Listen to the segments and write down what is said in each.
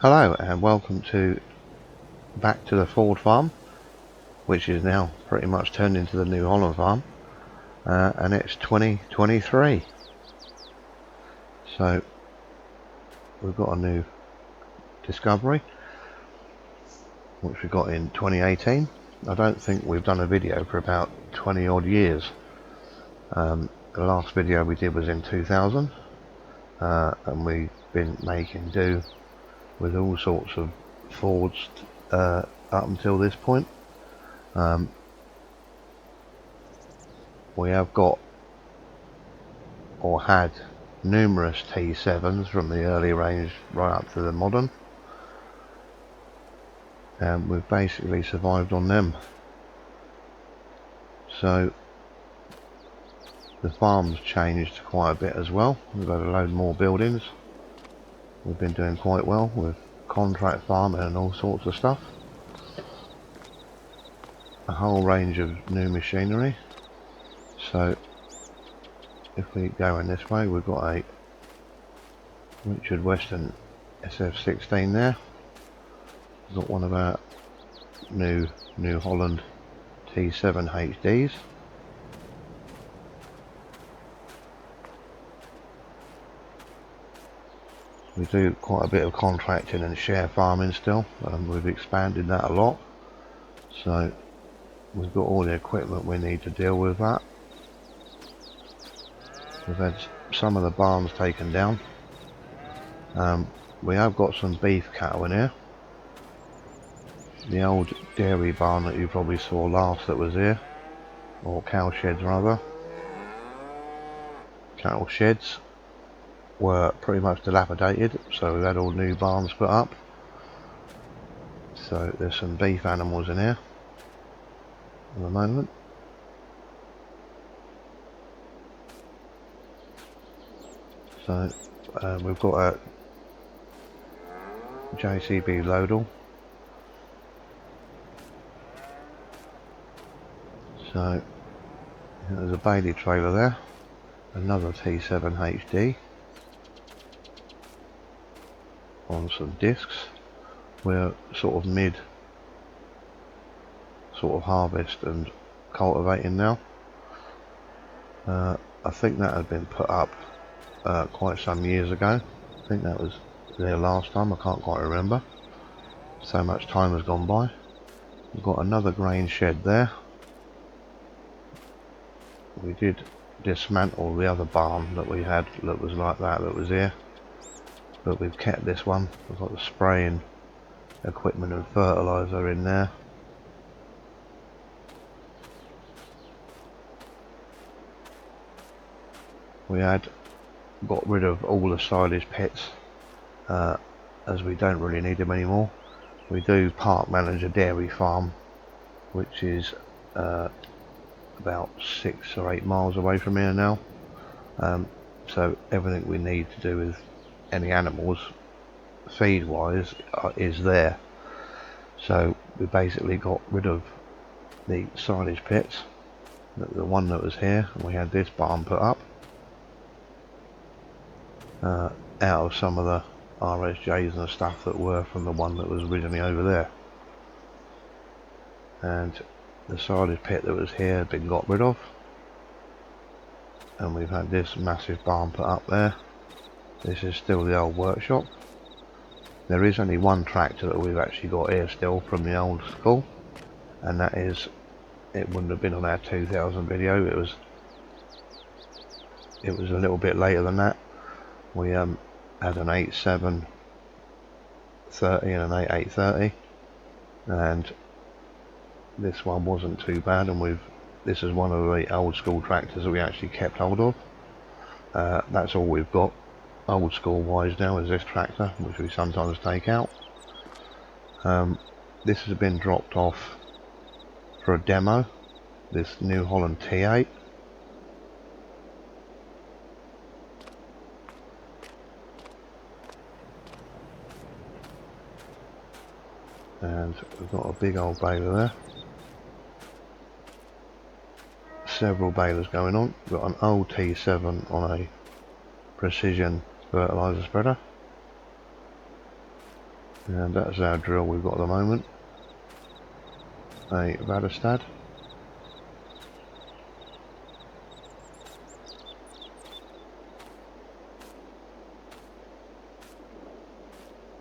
Hello and welcome to back to the Ford farm, which is now pretty much turned into the New Holland farm, and it's 2023. So we've got a new Discovery which we got in 2018. I don't think we've done a video for about 20 odd years. The last video we did was in 2000, and we've been making do with all sorts of Fords up until this point. We have got or had numerous T7s from the early range right up to the modern, and we've basically survived on them. So the farm's changed quite a bit as well. We've had a load more buildings. We've been doing quite well with contract farming and all sorts of stuff. A whole range of new machinery. So if we go in this way, we've got a Richard Weston SF16 there. We've got one of our New Holland T7 HDs. We do quite a bit of contracting and share farming still. We've expanded that a lot. So we've got all the equipment we need to deal with that. We've had some of the barns taken down. We have got some beef cattle in here. The old dairy barn that you probably saw last that was here, or cow sheds rather. Cattle sheds were pretty much dilapidated, so we've had all new barns put up. So there's some beef animals in here at the moment. So we've got a JCB Loadal. So there's a Bailey trailer there, another T7 HD on some discs. We're sort of mid harvest and cultivating now. I think that had been put up quite some years ago. I think that was there last time, I can't quite remember. So much time has gone by. We've got another grain shed there. We did dismantle the other barn that we had that was like that was here, but we've kept this one. We've got the spraying equipment and fertilizer in there. We had got rid of all the silage pits as we don't really need them anymore. We do park manage a dairy farm which is about 6 or 8 miles away from here now, so everything we need to do with any animals feed wise is there. So we basically got rid of the silage pits, the one that was here, and we had this barn put up out of some of the RSJs and stuff that were from the one that was originally over there. And the silage pit that was here had been got rid of, and we've had this massive barn put up there. This is still the old workshop. There is only one tractor that we've actually got here still from the old school, and that is, it wouldn't have been on our 2000 video, it was a little bit later than that. We had an 8730 and an 8830, and this one wasn't too bad, and this is one of the old school tractors that we actually kept hold of. That's all we've got old school wise now, is this tractor, which we sometimes take out. This has been dropped off for a demo, this New Holland T8. And we've got a big old baler there. Several balers going on. We've got an old T7 on a precision fertilizer spreader. And that's our drill we've got at the moment. A Vadastad.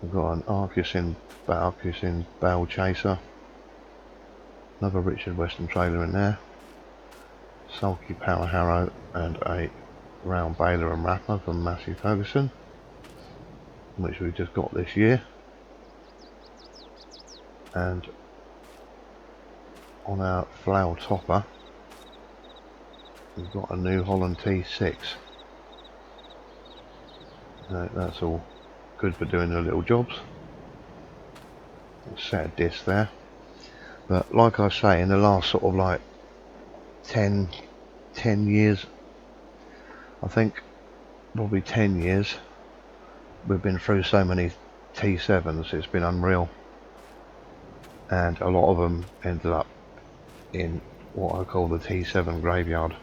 We've got an Arcusin bale chaser. Another Richard Western trailer in there. Sulky power harrow and a round baler and wrapper from Massey Ferguson, which we just got this year. And on our flail topper we've got a New Holland T6. That's all good for doing the little jobs. Set a disc there, but like I say, in the last sort of like 10 years, I think probably 10 years, we've been through so many T7s, it's been unreal. And a lot of them ended up in what I call the T7 graveyard,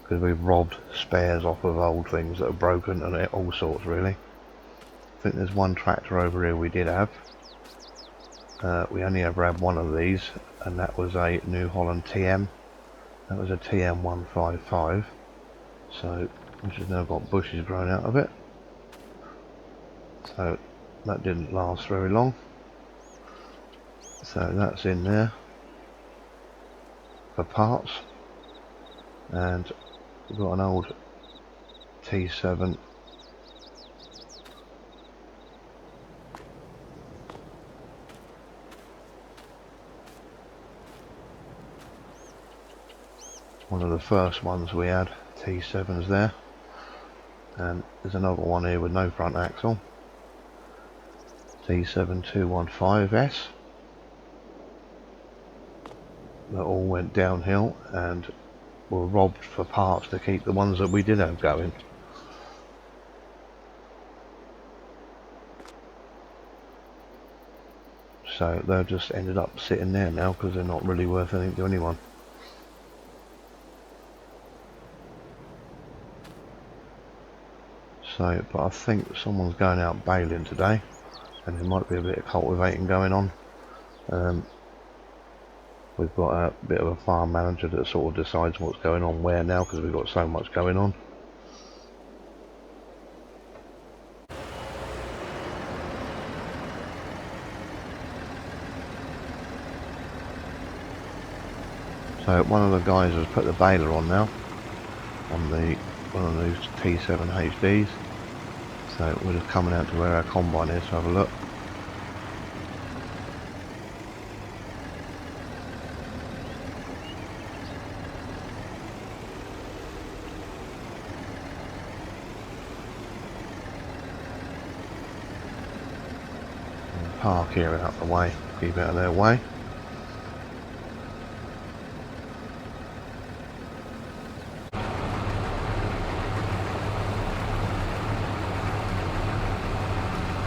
because we've robbed spares off of old things that are broken and all sorts really. I think there's one tractor over here we did have. We only ever had one of these, and that was a New Holland TM. That was a TM 155, so which has now got bushes growing out of it. So that didn't last very long. So that's in there for parts, and we've got an old T7 one of the first ones we had, T7s there, and there's another one here with no front axle, T7 215S, that all went downhill and were robbed for parts to keep the ones that we did have going. So they've just ended up sitting there now because they're not really worth anything to anyone. So, but I think someone's going out baling today, and there might be a bit of cultivating going on. We've got a bit of a farm manager that sort of decides what's going on where now, because we've got so much going on. So one of the guys has put the baler on now, on the one of those T7 HDs. So we're just coming out to where our combine is to have a look. Park here out the way, keep out of their way.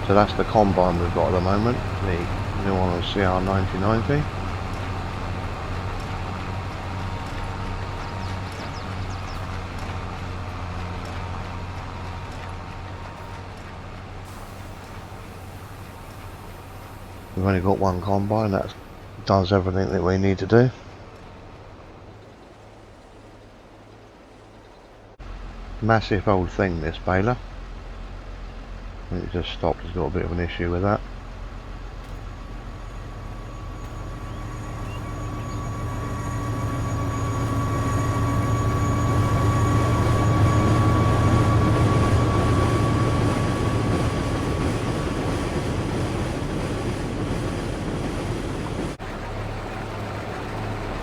So that's the combine we've got at the moment, the New Holland CR9090. We've only got one combine that does everything that we need to do. Massive old thing, this baler. It just stopped, it's got a bit of an issue with that.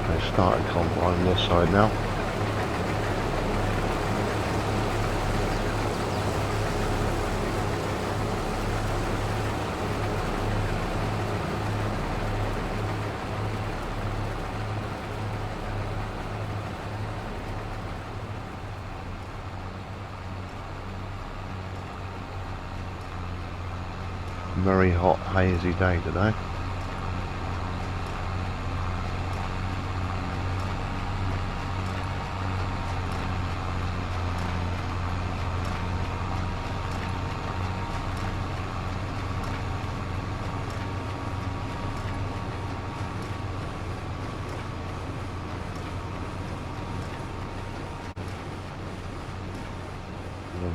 They started combining this side now. Very hot, hazy day today.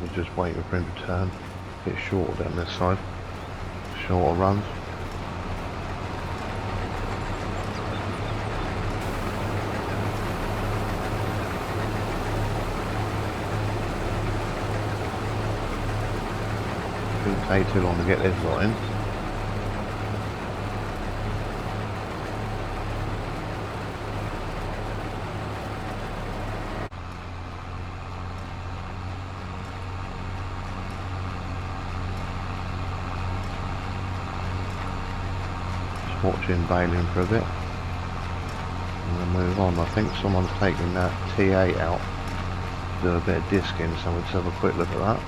we're just waiting for him to turn. It's shorter down this side, shorter runs. Shouldn't take too long to get this lot in. Watching baling for a bit and then move on. I think someone's taking that T8 out to do a bit of disking, so let's have a quick look at that.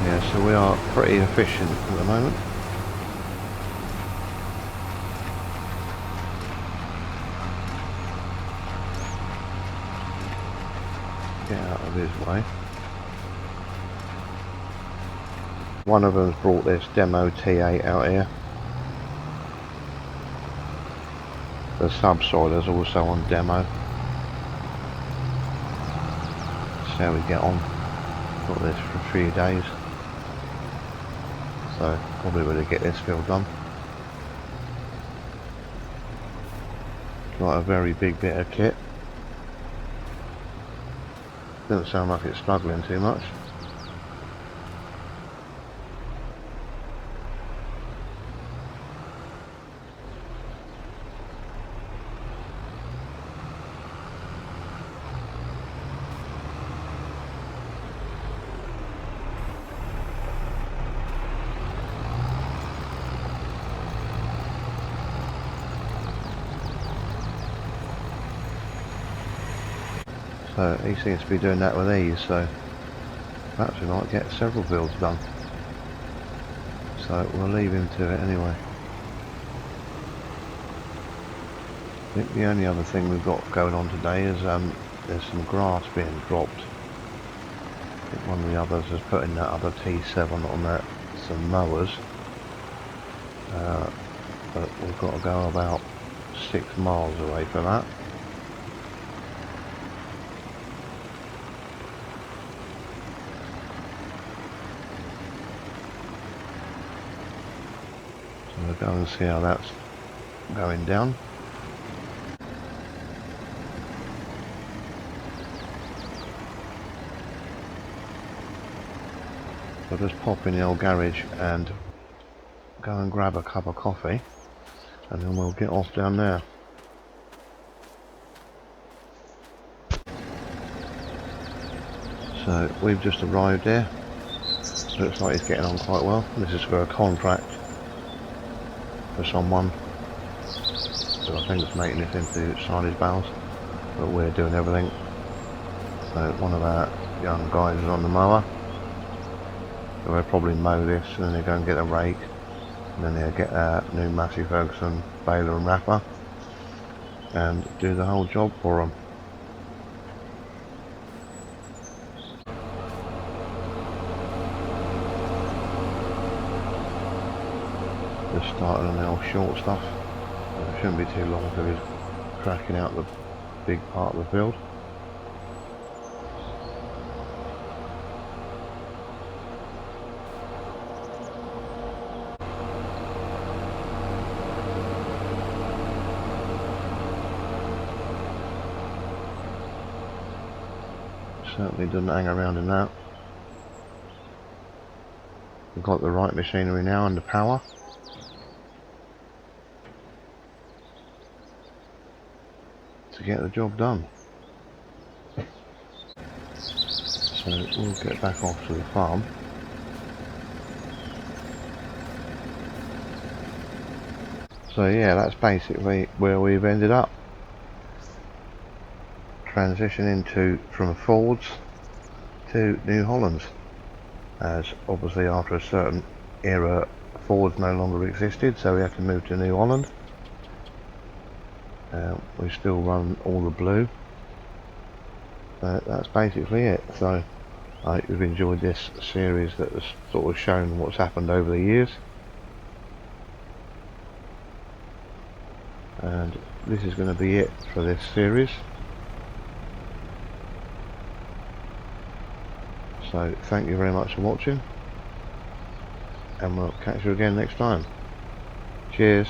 Yeah, so we are pretty efficient at the moment. Get out of his way. One of them's brought this demo T8 out here. The subsoiler's also on demo. See how we get on. Got this for a few days. So probably going to get this build done. Not a very big bit of kit. Doesn't sound like it's struggling too much. So he seems to be doing that with ease, so perhaps we might get several builds done. So we'll leave him to it anyway. I think the only other thing we've got going on today is there's some grass being dropped. I think one of the others is putting that other T7 on that, some mowers. But we've got to go about 6 miles away for that. We'll go and see how that's going down. I'll just pop in the old garage and go and grab a cup of coffee, and then we'll get off down there. So we've just arrived here. Looks like he's getting on quite well. This is for a contract for someone, so I think it's making this into silage bales, but we're doing everything. So one of our young guys is on the mower, so they'll probably mow this, and then they go and get a rake, and then they'll get a new Massey Ferguson baler and wrapper and do the whole job for them. Just started on the old short stuff. It shouldn't be too long until he's cracking out the big part of the build. Certainly doesn't hang around in that. We've got the right machinery now and the power. To get the job done. So we'll get back off to the farm So yeah, that's basically where we've ended up. Transitioning from Fords to New Hollands, as obviously after a certain era Fords no longer existed, so we had to move to New Holland. We still run all the blue. That's basically it. So I hope you've enjoyed this series that has sort of shown what's happened over the years. And this is going to be it for this series. So thank you very much for watching, and we'll catch you again next time. Cheers.